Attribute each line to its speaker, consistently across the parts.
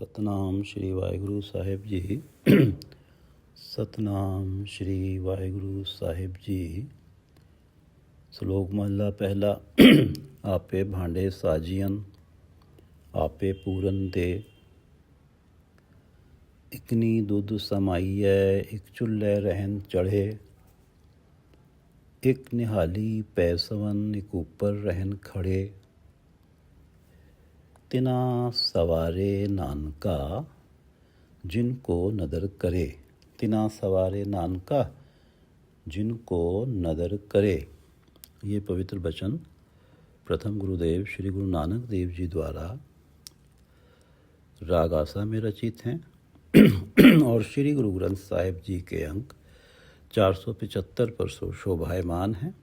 Speaker 1: ਸਤਨਾਮ ਸ਼੍ਰੀ ਵਾਹਿਗੁਰੂ ਸਾਹਿਬ ਜੀ। ਸਤਨਾਮ ਸ਼੍ਰੀ ਵਾਹਿਗੁਰੂ ਸਾਹਿਬ ਜੀ। ਸ਼ਲੋਕ ਮਹਲਾ ਪਹਿਲਾ। ਆਪੇ ਭਾਂਡੇ ਸਾਜੀਅਨ ਆਪੇ ਪੂਰਨ ਦੇ। ਇਕਨੀ ਦੁੱਧ ਸਮਾਈਐ ਇੱਕ ਚੁੱਲ੍ਹੇ ਰਹਿਣ ਚੜ੍ਹੇ। ਇੱਕ ਨਿਹਾਲੀ ਪੈ ਸਵਨ ਇੱਕ ਉੱਪਰ ਰਹਿਣ ਖੜੇ। तिना सवारे नानका जिनको नदर करे। तिना सवारे नानका जिनको नदर करे। ये पवित्र वचन प्रथम गुरुदेव श्री गुरु नानक देव जी द्वारा राग आसा में रचित हैं और श्री गुरु ग्रंथ साहिब जी के अंक 475 पर शोभायमान हैं।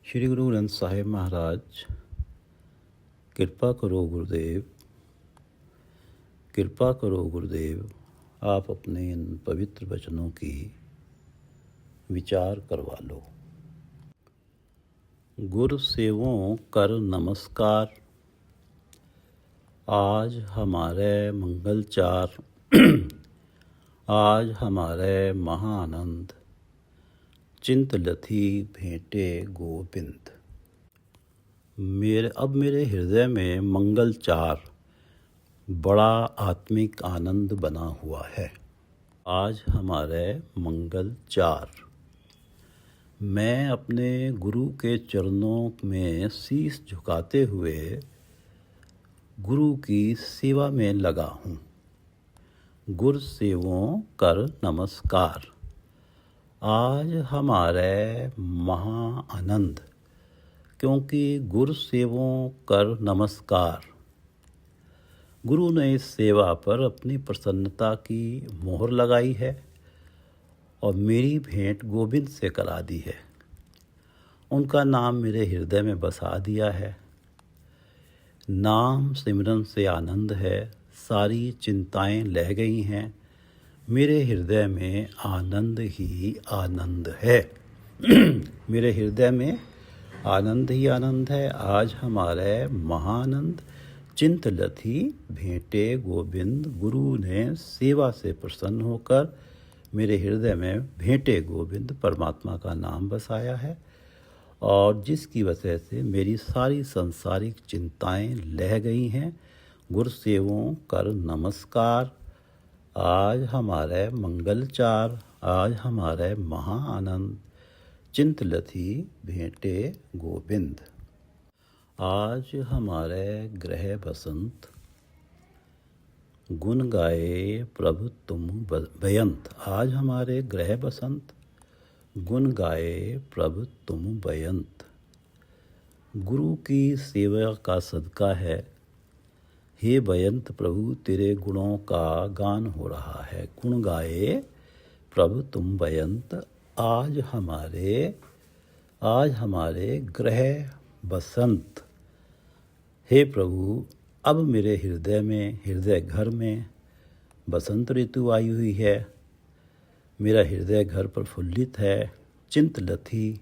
Speaker 1: श्री गुरु ग्रंथ साहिब महाराज, कृपा करो गुरुदेव, कृपा करो गुरुदेव, आप अपने इन पवित्र वचनों की विचार करवा लो। गुर सेवों कर नमस्कार, आज हमारे मंगलचार, आज हमारे महाआनंद, चिंत लथी भेंटे गोविंद। मेरे हृदय में मंगलचार बड़ा आत्मिक आनंद बना हुआ है। आज हमारे मंगलचार। मैं अपने गुरु के चरणों में शीश झुकाते हुए गुरु की सेवा में लगा हूँ। गुर सेवों कर नमस्कार, आज हमारे महाआनंद, क्योंकि गुर सेवों कर नमस्कार। गुरु ने इस सेवा पर अपनी प्रसन्नता की मोहर लगाई है और मेरी भेंट गोविंद से करा दी है। उनका नाम मेरे हृदय में बसा दिया है। नाम सिमरन से आनंद है, सारी चिंताएं लह गई हैं। मेरे हृदय में आनंद ही आनंद है। मेरे हृदय में आनंद ही आनंद है। आज हमारे महाआनंद, चिंत लथी भेंटे गोविंद। गुरु ने सेवा से प्रसन्न होकर मेरे हृदय में भेंटे गोविंद परमात्मा का नाम बसाया है और जिसकी वजह से मेरी सारी संसारिक चिंताएं लह गई हैं। गुर सेवों कर नमस्कार, आज हमारे मंगलचार, आज हमारे महाआनंद, चिंत लथी भेंटे गोविंद। आज हमारे ग्रह बसंत, गुण गाए प्रभु तुम बयंत। आज हमारे ग्रह बसंत, गुण गाए प्रभु तुम बयंत। गुरु की सेवा का सदका है, हे बयंत प्रभु तेरे गुणों का गान हो रहा है। गुण गाए प्रभु तुम बयंत। आज हमारे ग्रह बसंत। हे प्रभु, अब मेरे हृदय में, हृदय घर में बसंत ऋतु आई हुई है। मेरा हृदय घर प्रफुल्लित है। चिंत लथी,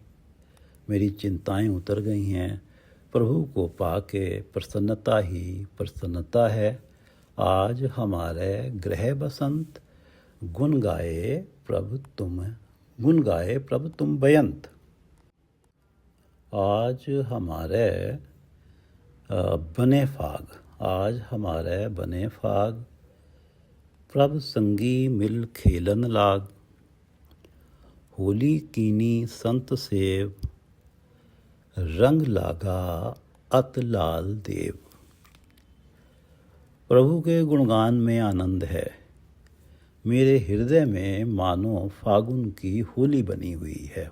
Speaker 1: मेरी चिंताएं उतर गई हैं। प्रभु को पाके प्रसन्नता ही प्रसन्नता है। आज हमारे ग्रह बसंत, गुण गाए प्रभु तुम बयंत। आज हमारे बने फाग, आज हमारे बने फाग। प्रभ संगी मिल खेलन लाग, होली कीनी संत सेव, रंग लागा अत लाल देव। प्रभु के गुणगान में आनंद है। मेरे हृदय में मानो फागुन की होली बनी हुई है।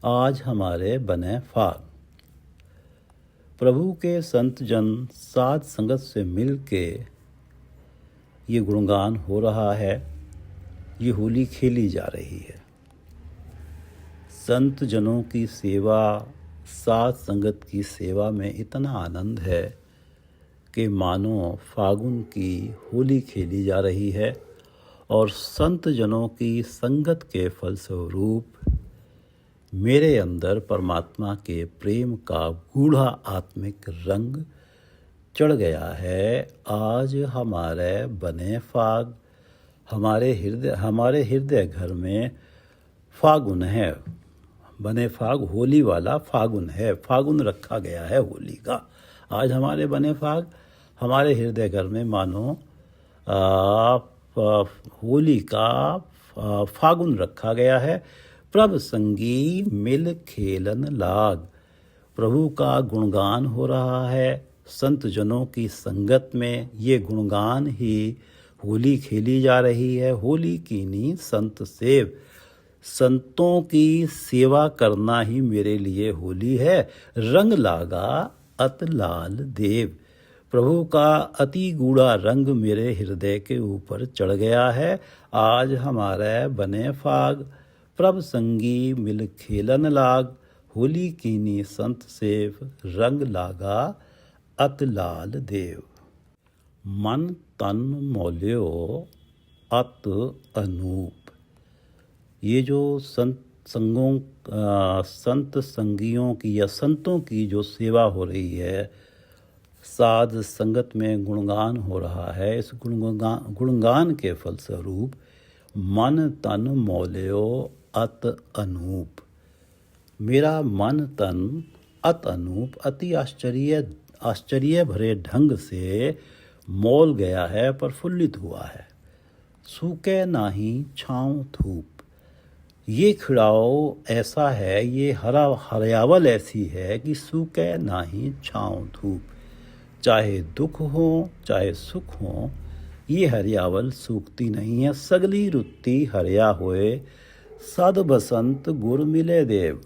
Speaker 1: आज हमारे बने फाग। प्रभु के संत जन साध संगत से मिल के ये गुणगान हो रहा है, ये होली खेली जा रही है। संत जनों की सेवा, साध संगत की सेवा में इतना आनंद है कि मानो फागुन की होली खेली जा रही है और संत जनों की संगत के फलस्वरूप मेरे अंदर परमात्मा के प्रेम का गूढ़ा आत्मिक रंग चढ़ गया है आज हमारे बने फाग। हमारे हृदय घर में फागुन है। बने फाग होली वाला फागुन है, फागुन रखा गया है होली का। आज हमारे बने फाग हमारे हृदय घर में मानो होली का फागुन रखा गया है। प्रभ संगी मिल खेलन लाग। प्रभु का गुणगान हो रहा है। संत जनों की संगत में ये गुणगान ही होली खेली जा रही है। होली कीनी संत सेव। संतों की सेवा करना ही मेरे लिए होली है। रंग लागा अत लाल देव। प्रभु का अति गूढ़ा रंग मेरे हृदय के ऊपर चढ़ गया है। आज हमारे बने फाग। प्रभ संगी मिल खेलन लाग। होली कीनी संत सेव। रंग लागा अत लाल देव। मन तन मोल्यो अत अनूप। ये जो संत संगियों की या संतों की जो सेवा हो रही है, साध संगत में गुणगान हो रहा है, इस गुणगान के फलस्वरूप मन तन मोल्यो अत अनूप। मेरा मन तन अत अनूप अति आश्चर्य भरे ढंग से मोल गया है, प्रफुल्लित हुआ है। सूखे नाही छाँव धूप। ये खिड़ाओ ऐसा है, ये हरियावल ऐसी है कि सूखे नाही छाँव धूप। चाहे दुख हो चाहे सुख हो, ये हरियावल सूखती नहीं है। सगली रुत्ती हरिया होए। सद बसंत गुरु मिले देव।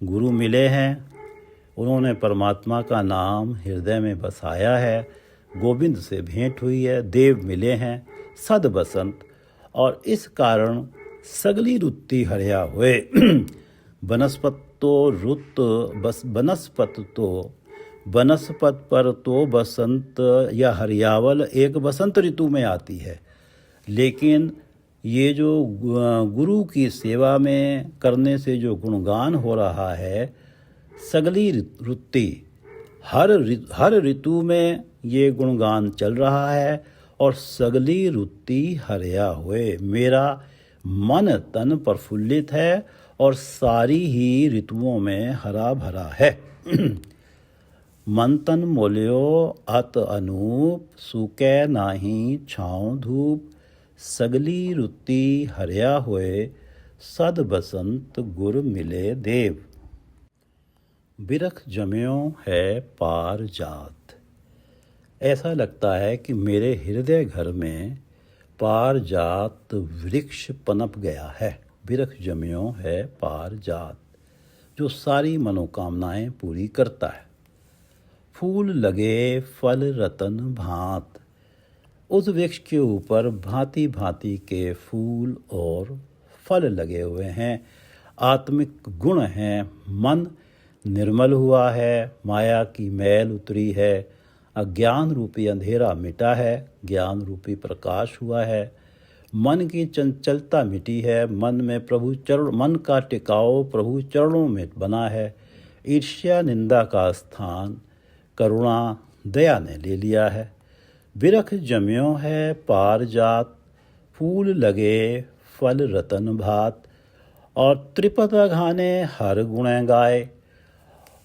Speaker 1: गुरु मिले हैं, उन्होंने परमात्मा का नाम हृदय में बसाया है। गोविंद से भेंट हुई है। देव मिले हैं सद बसंत, और इस कारण सगली रुत्ती हरिया हुए। बनस्पत पर तो बसंत या हरियावल एक बसंत ऋतु में आती है, लेकिन ये जो गुरु की सेवा में करने से जो गुणगान हो रहा है, सगली रुत्ती हर ऋतु में ये गुणगान चल रहा है और सगली रुत्ती हरिया हुए। मेरा मन तन प्रफुल्लित है और सारी ही ऋतुओं में हरा भरा है। मन तन मोल्यो अत अनूप। सूखे नाही छाँव धूप। सगली रुत्ती हरिया हुए। सद बसंत गुर मिले देव। बिरख जम्यो है पार जात। ऐसा लगता है कि मेरे हृदय घर में पार जात वृक्ष पनप गया है। बिरख जम्यो है पार जात, जो सारी मनोकामनाएं पूरी करता है। फूल लगे फल रतन भांत। उस वृक्ष के ऊपर भांति भांति के फूल और फल लगे हुए हैं। आत्मिक गुण हैं। मन निर्मल हुआ है। माया की मैल उतरी है। अज्ञान रूपी अंधेरा मिटा है। ज्ञान रूपी प्रकाश हुआ है। मन की चंचलता मिटी है। मन का टिकाव प्रभु चरणों में बना है। ईर्ष्या निंदा का स्थान करुणा दया ने ले लिया है। बिरख जम्यो है पार जात। फूल लगे फल रतन भात। और त्रिपद अघाने हर गुण गाए।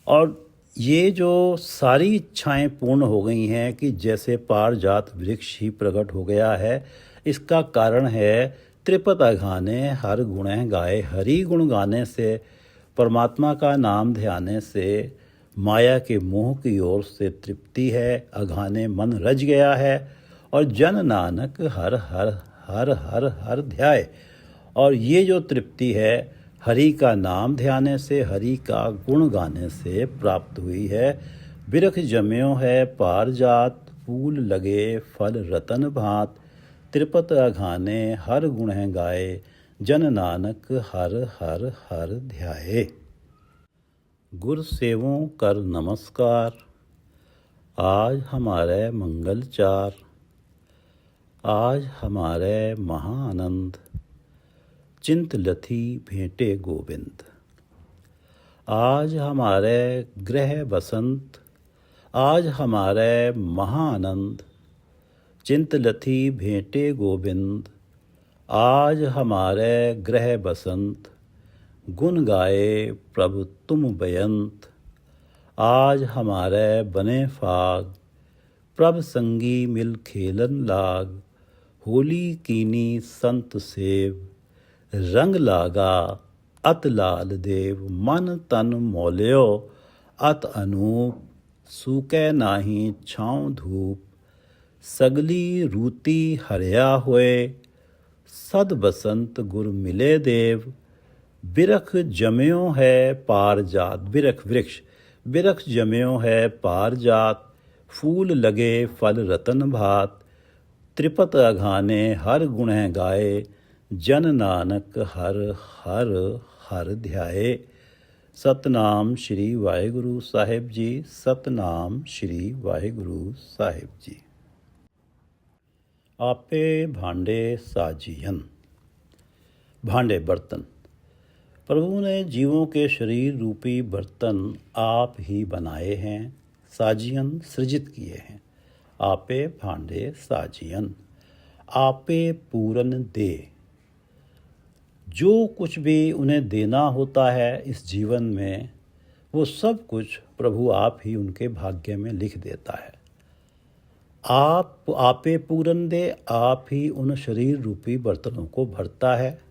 Speaker 1: और ये जो सारी इच्छाएं पूर्ण हो गई हैं कि जैसे पारजात वृक्ष ही प्रकट हो गया है, इसका कारण है त्रिपद अघाने हर गुण गाए। हरि गुण गाने से, परमात्मा का नाम ध्याने से माया के मोह की ओर से तृप्ति है। अघाने मन रज गया है। और जन नानक हर हर हर हर हर ध्याय। और ये जो तृप्ति है हरि का नाम ध्याने से, हरि का गुण गाने से प्राप्त हुई है। बिरख जम्यो है पार जात। फूल लगे फल रतन भांत। त्रिपत अघाने हर गुण गाए। जन नानक हर हर हर ध्याये। गुर सेवों कर नमस्कार। आज हमारे मंगलचार। आज हमारे महाआनंद। चिंत लथी भेंटे गोविंद। आज हमारे गृह बसंत। आज हमारे महाआनंद चिंत लथी भेंटे गोविंद। आज हमारे ग्रह बसंत गुण गाए प्रभु तुम बेअंत। आज हमारे बने फाग प्रभ संगी मिल खेलन लाग। होली कीनी संत सेव रंग लागा अत लाल देव। मन तन मोल्यो अत अनूप सूकै नाहीं छाँव धूप। सगली रूती हरिया होए सद बसंत गुर मिले देव। बिरख जम्यो है पार जात बिरख वृक्ष बिरख जम्यो है पार जात। फूल लगे फल रतन भात त्रिपत अघाने हर गुण गाए। जन नानक हर हर हर ध्याए। सतनाम श्री वाहिगुरु साहिब जी। सतनाम श्री वाहिगुरु साहिब जी। आपे भांडे साजियन। भांडे बर्तन। प्रभु ने जीवों के शरीर रूपी बर्तन आप ही बनाए हैं, साजियन सृजित किए हैं। आपे भांडे साजियन। आपे पूरन दे। जो कुछ भी उन्हें देना होता है इस जीवन में, वो सब कुछ प्रभु आप ही उनके भाग्य में लिख देता है। आपे पूरन दे, आप ही उन शरीर रूपी बर्तनों को भरता है।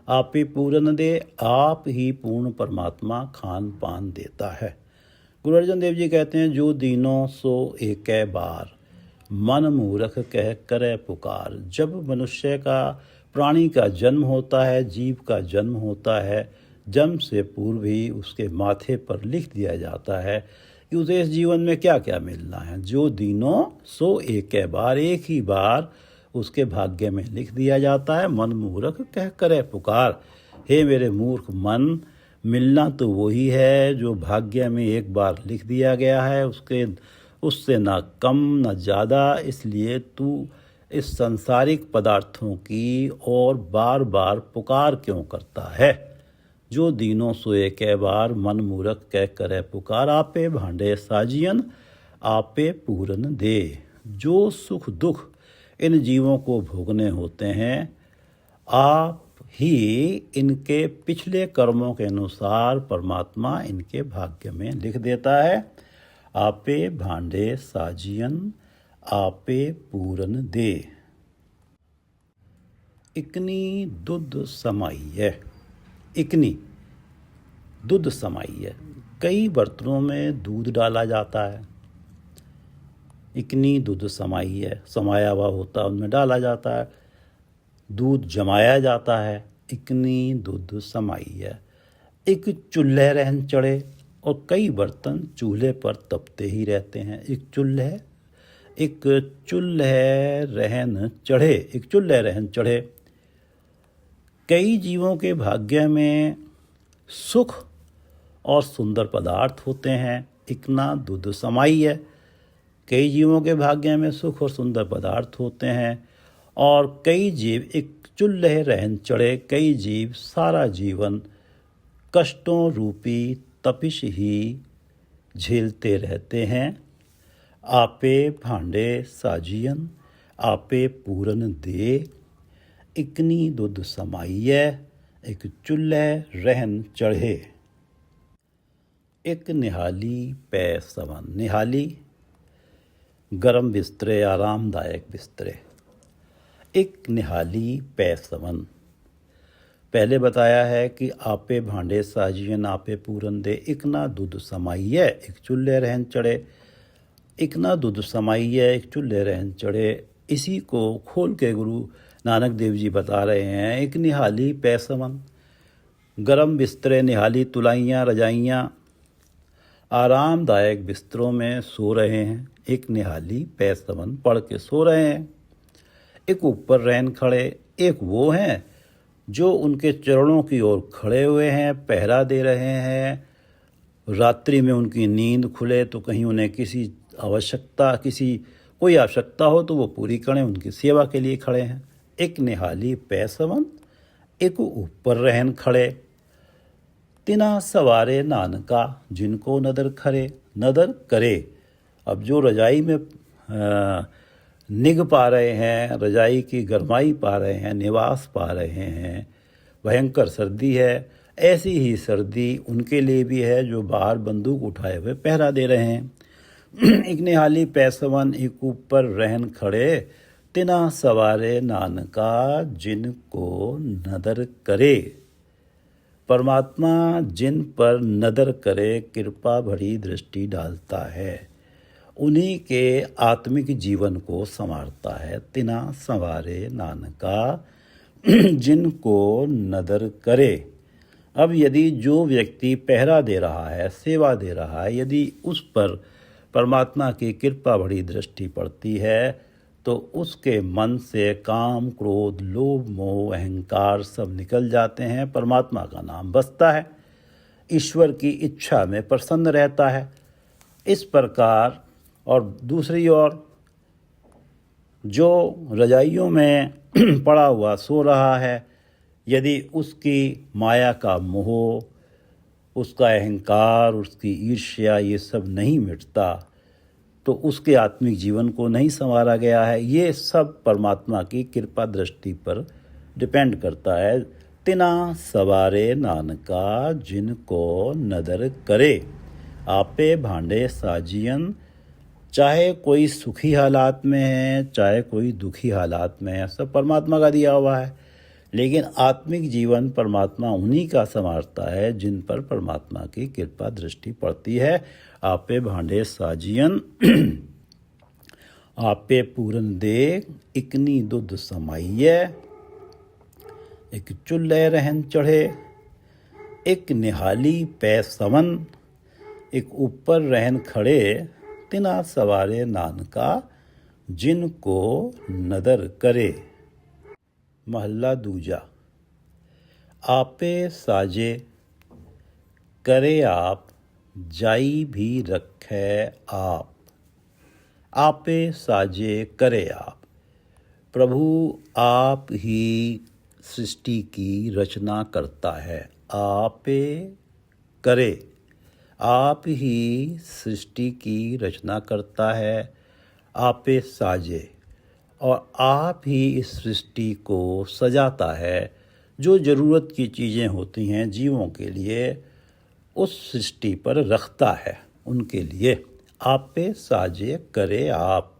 Speaker 1: आपे पूरन दे, आप ही पूर्ण परमात्मा खान पान देता है। गुरु अर्जन देव जी कहते हैं, जो दीनों सो एकै बार मन मूरख कह करे पुकार। जब मनुष्य का प्राणी का जन्म होता है, जीव का जन्म होता है, जन्म से पूर्व ही उसके माथे पर लिख दिया जाता है कि उसे इस जीवन में क्या क्या मिलना है। जो दीनों सो एकै बार, एक ही बार उसके भाग्य में लिख दिया जाता है। मन मूर्ख कह करे पुकार। हे मेरे मूर्ख मन, मिलना तो वही है जो भाग्य में एक बार लिख दिया गया है, उससे ना कम ना ज़्यादा। इसलिए तू इस सांसारिक पदार्थों की और बार बार पुकार क्यों करता है। जो दीनों सोए कै बार मन मूरख कह करे पुकार। आपे भांडे साजियन आपे पूरन दे। जो सुख दुख इन जीवों को भोगने होते हैं, आप ही इनके पिछले कर्मों के अनुसार परमात्मा इनके भाग्य में लिख देता है। आपे भांडे साजियन आपे पूरन दे। इकनी दुध समाई है। इकनी दुध समाई है। कई बर्तनों में दूध डाला जाता है। इकनी दूध समाई है, समाया हुआ होता है, उनमें डाला जाता है। दूध जमाया जाता है। इकनी दूध समाई है। एक चूल्हे रहन चढ़े, और कई बर्तन चूल्हे पर तपते ही रहते हैं। एक चूल्हे रहन चढ़े। कई जीवों के भाग्य में सुख और सुंदर पदार्थ होते हैं। इकना दूध समाई है। कई जीवों के भाग्य में सुख और सुंदर पदार्थ होते हैं, और कई जीव एक चूल्हे रहन चढ़े। कई जीव सारा जीवन कष्टों रूपी तपिश ही झेलते रहते हैं। आपे भांडे साजियन आपे पूरन दे। इकनी दूध समाई है। एक चूल्हे रहन चढ़े। एक निहाली पै सवन। निहाली गरम बिस्तरे, आरामदायक बिस्तरे। एक निहाली पै सवन। पहले बताया है कि आपे भांडे साजियन आपे पूरन दे। इकना दूध समाई है, एक चूल्हे रहन चढ़े। इकना दूध समाई है, एक चूल्हे रहन चढ़े। इसी को खोल के गुरु नानक देव जी बता रहे हैं। एक निहाली पै सवन। गरम बिस्तरे, निहाली तुलाइयाँ रजाइयाँ आरामदायक बिस्तरों में सो रहे हैं। एक निहाली पै सवन पढ़ के सो रहे हैं। एक ऊपर रहन खड़े। एक वो हैं जो उनके चरणों की ओर खड़े हुए हैं, पहरा दे रहे हैं। रात्रि में उनकी नींद खुले तो कहीं उन्हें कोई आवश्यकता हो तो वो पूरी करें, उनकी सेवा के लिए खड़े हैं। एक निहाली पै सवन, एक ऊपर रहन खड़े। तिना सवारे नानका, जिनको नदर करे अब जो रजाई में निग पा रहे हैं, रजाई की गरमाई पा रहे हैं, निवास पा रहे हैं, भयंकर सर्दी है, ऐसी ही सर्दी उनके लिए भी है जो बाहर बंदूक उठाए हुए पहरा दे रहे हैं। एक निहाली पैसवन एक ऊपर रहन खड़े, तिना सवारे नानका जिनको नदर करे। परमात्मा जिन पर नदर करे कृपा भरी दृष्टि डालता है, उन्हीं के आत्मिक जीवन को संवारता है। तिना संवारे नानका जिनको नदर करे। अब यदि जो व्यक्ति पहरा दे रहा है, सेवा दे रहा है, यदि उस पर परमात्मा की कृपा भरी दृष्टि पड़ती है तो उसके मन से काम, क्रोध, लोभ, मोह, अहंकार सब निकल जाते हैं। परमात्मा का नाम बसता है, ईश्वर की इच्छा में प्रसन्न रहता है। इस प्रकार और दूसरी ओर जो रजाइयों में पड़ा हुआ सो रहा है, यदि उसकी माया का मोह, उसका अहंकार, उसकी ईर्ष्या ये सब नहीं मिटता तो उसके आत्मिक जीवन को नहीं संवारा गया है। ये सब परमात्मा की कृपा दृष्टि पर डिपेंड करता है। तिना सवारे नानका जिनको नदर करे, आपे भांडे साजियन। चाहे कोई सुखी हालात में है, चाहे कोई दुखी हालात में है, सब परमात्मा का दिया हुआ है। लेकिन आत्मिक जीवन परमात्मा उन्हीं का संवारता है जिन पर परमात्मा की कृपा दृष्टि पड़ती है। आपे भांडे साजियन, आपे पूरन दे, इकनी दुध समाइय। एक चुल्हे रहन चढ़े, एक निहाली पै सवन, एक ऊपर रहन खड़े, तिना सवारे नानका जिनको नदर करे। महला दूजा। आपे साजे करे आप, जाई भी रखे आप। आपे साजे करे आप। प्रभु आप ही सृष्टि की रचना करता है। आपे करे, आप ही सृष्टि की रचना करता है। आपे साजे, और आप ही इस सृष्टि को सजाता है। जो ज़रूरत की चीज़ें होती हैं जीवों के लिए, उस सृष्टि पर रखता है उनके लिए। आप पे साजे करे आप।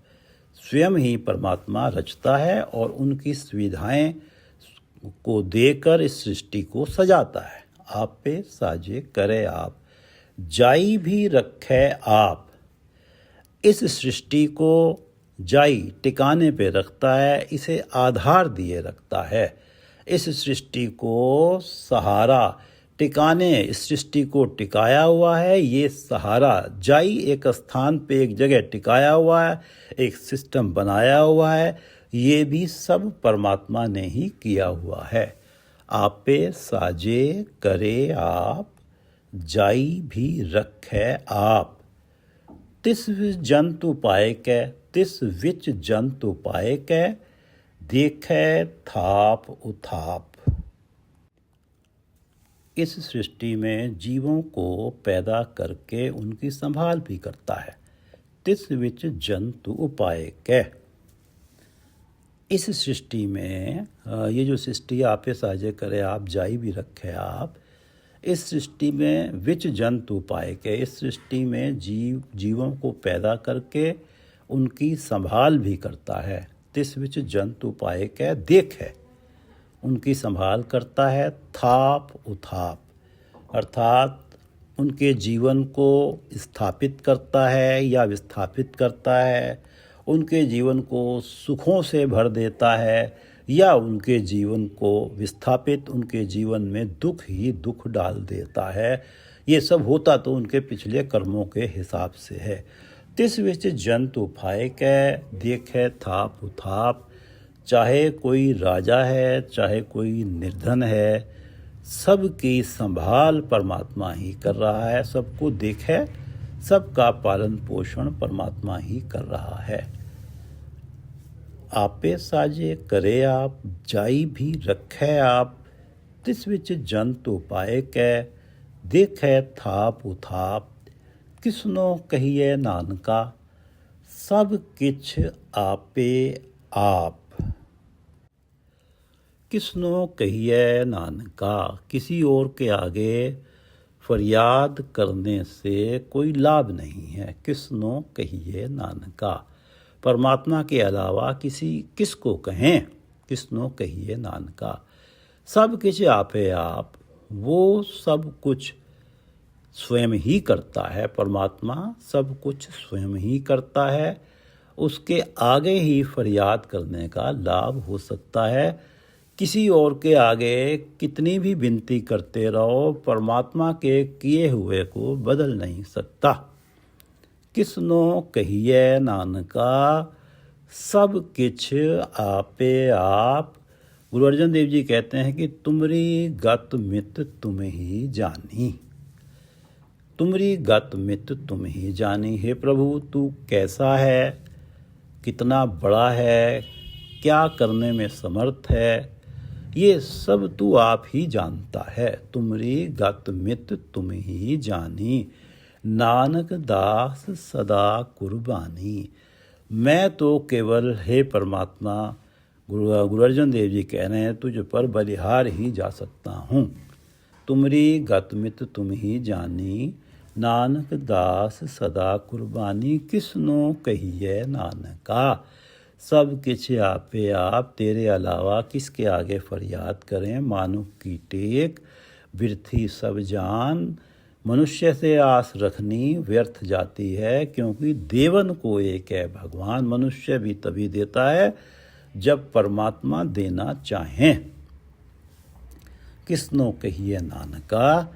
Speaker 1: स्वयं ही परमात्मा रचता है और उनकी सुविधाएं को देकर इस सृष्टि को सजाता है। आप पे साजे करे आप, जाई भी रखे आप। इस सृष्टि को जाई टिकाने पे रखता है, इसे आधार दिए रखता है। इस सृष्टि को सहारा टिकाने, इस सृष्टि को टिकाया हुआ है। ये सहारा जाई एक स्थान पे एक जगह टिकाया हुआ है, एक सिस्टम बनाया हुआ है। ये भी सब परमात्मा ने ही किया हुआ है। आपे साजे करे आप, जाई भी रखे आप। तिस जंतु पाए कै, तिस विच जंतु पाए कै, देखे थाप उथाप। इस सृष्टि में जीवों को पैदा करके उनकी संभाल भी करता है। तिस विच जंतु उपाय कै। इस सृष्टि में ये जो सृष्टि आपे साजे करे आप, जाई भी रखे आप, इस सृष्टि में विच जंतु पाए के, इस सृष्टि में जीवों को पैदा करके उनकी संभाल भी करता है। तिस विच जंतु पाए के, देखे उनकी संभाल करता है। थाप उथाप, अर्थात उनके जीवन को स्थापित करता है या विस्थापित करता है। उनके जीवन को सुखों से भर देता है या उनके जीवन को विस्थापित, उनके जीवन में दुख ही दुख डाल देता है। ये सब होता तो उनके पिछले कर्मों के हिसाब से है। तिस विच जंतु फाए कै, देखे थाप उथाप। चाहे कोई राजा है, चाहे कोई निर्धन है, सबकी संभाल परमात्मा ही कर रहा है। सबको देखे, सबका पालन पोषण परमात्मा ही कर रहा है। आपे साजे करे आप, जाई भी रखे आप। तिस विच जंतु पाए कै, देखे थाप उथाप। किसनो कहिए नानका, सब किछ आपे आप। किसनो कहिए नानका, किसी और के आगे फरियाद करने से कोई लाभ नहीं है। किसनो कहिए नानका, परमात्मा के अलावा किसको कहें। किसनो कहिए नानका, सब किछ आपे आप। वो सब कुछ स्वयं ही करता है। परमात्मा सब कुछ स्वयं ही करता है। उसके आगे ही फरियाद करने का लाभ हो सकता है। किसी और के आगे कितनी भी विनती करते रहो, परमात्मा के किए हुए को बदल नहीं सकता। किसनो कहिए नानका, सब किछ आपे आप। गुरु अर्जन देव जी कहते हैं कि तुमरी गत मित तुम ही जानी। तुमरी गत मित तुम ही जानी। हे प्रभु, तू कैसा है, कितना बड़ा है, क्या करने में समर्थ है, ये सब तू आप ही जानता है। तुमरी गत मित तुम ही जानी, नानक दास सदा कुर्बानी। मैं तो केवल, हे परमात्मा, गुरु अर्जन देव जी कह रहे हैं, तुझ पर बलिहार ही जा सकता हूँ। तुमरी गत मित तुम ही जानी, नानक दास सदा कुर्बानी। किसनो कहिए नानका, सब किछ आपे आप। तेरे अलावा किसके आगे फरियाद करें। मानुख की टेक बिरथी सब जान। मनुष्य से आस रखनी व्यर्थ जाती है, क्योंकि देवन को एक है भगवान। मनुष्य भी तभी देता है जब परमात्मा देना चाहें। किसनो कहिए नानका,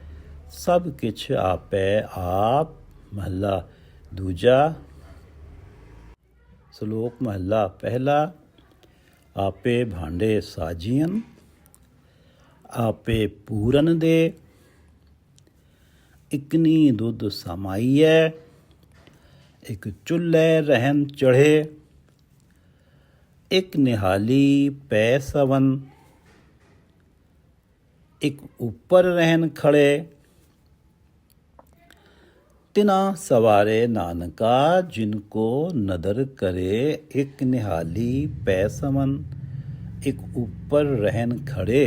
Speaker 1: सब किछ आपे आप। महला दूजा। श्लोक महला पहला। आपे भांडे साजियन, आपे पूरन दे। इकनी दुध समाइए, एक चुल्हे रहन चढ़े। एक निहाली पै सवन, एक ऊपर रहन खड़े। तिना सवारे नानका, जिनको नदर करे। एक निहाली पै समन, एक ऊपर रहन खड़े।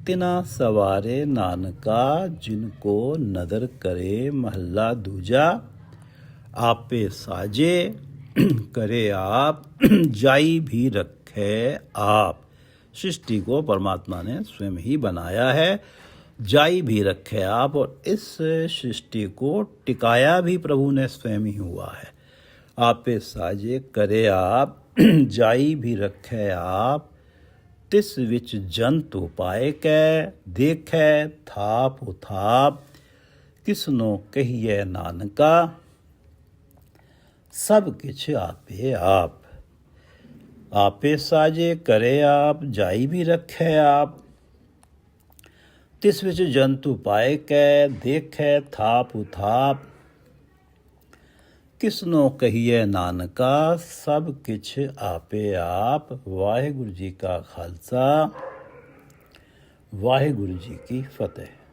Speaker 1: तिना सवारे नानका, जिनको नदर करे। महला दूजा। आपे साजे करे आप, जाई भी रखे आप। सृष्टि को परमात्मा ने स्वयं ही बनाया है, जाई भी रखे आप। और इस सृष्टि को टिकाया भी प्रभु ने स्वयं ही हुआ है। आपे साजे करे आप, जाई भी रखे आप। तिस विच जंतु पाए कै, देखे थाप उथाप। किसनो कहिए नानका, सब किछ आपे आप। आपे साजे करे आप, जाई भी रखे आप। तिस विच जंतु पाए कै, देखे थाप उथाप। किसनो कहिए नानका, सब किछ आपे आप। वाहिगुरु जी का खालसा, वाहिगुरु जी की फतेह।